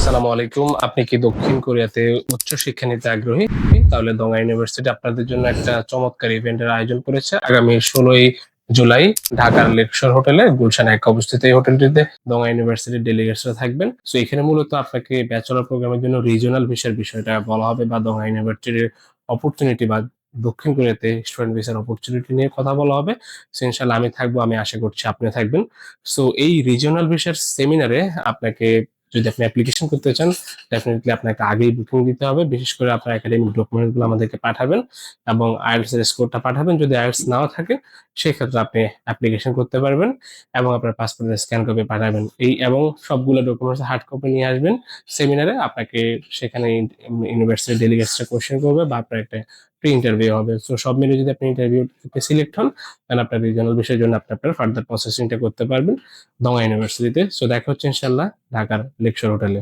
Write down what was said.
আসসালামু আলাইকুম। আপনি কি দক্ষিণ কোরিয়াতে উচ্চশিক্ষা নিতে আগ্রহী? তাহলে দোঙ্গা ইউনিভার্সিটি আপনাদের জন্য একটা চমৎকার ইভেন্টের আয়োজন করেছে। আগামী ১৬ই জুলাই ঢাকার লেকশোর হোটেলে গুলশান ১ অবস্থিত এই হোটেলটিতে দোঙ্গা ইউনিভার্সিটির ডেলিগেটসরা থাকবেন। সো এখানে মূলত আপনাকে ব্যাচেলর প্রোগ্রামের জন্য রিজিওনাল ভিসার বিষয়টা বলা হবে বা দোঙ্গা ইউনিভার্সিটির অপরচুনিটি বা দক্ষিণ কোরিয়াতে স্টুডেন্ট ভিসার অপরচুনিটি নিয়ে কথা বলা হবে। সো ইনশাআল্লাহ আমি থাকবো। আমি আশা করছি আপনিও থাকবেন। সো এই রিজিওনাল ভিসার সেমিনারে আপনাকে যদি আপনি অ্যাপ্লিকেশন করতে চান, ডেফিনিটলি আপনাকে আগেই বুকিং দিতে হবে। বিশেষ করে আপনার একাডেমিক ডকুমেন্ট গুলো আমাদেরকে পাঠাবেন এবং IELTS এর স্কোরটা পাঠাবেন। যদি IELTS নাও থাকে সেক্ষেত্রে আপনি অ্যাপ্লিকেশন করতে পারবেন এবং আপনার পাসপোর্টের স্ক্যান কপি পাঠাবেন। এবং সবগুলো ডকুমেন্টস হার্ড কপি নিয়ে আসবেন সেমিনারে। আপনাকে সেখানে ইউনিভার্সিটি ডেলিগেটসরা কোয়েশ্চেন করবে বা আপনার একটা প্রি ইন্টারভিউ হবে। সো সব মিলে যদি আপনি ইন্টারভিউতে সিলেক্ট হন, তাহলে আপনার রিজিওনাল বিষয়ের জন্য আপনি আপনার ফার্দার প্রসেসিংটা করতে পারবেন দোঙ্গা ইউনিভার্সিটিতে। সো দেখা হচ্ছে ইনশাআল্লাহ ঢাকার লেকশোর হোটেলে।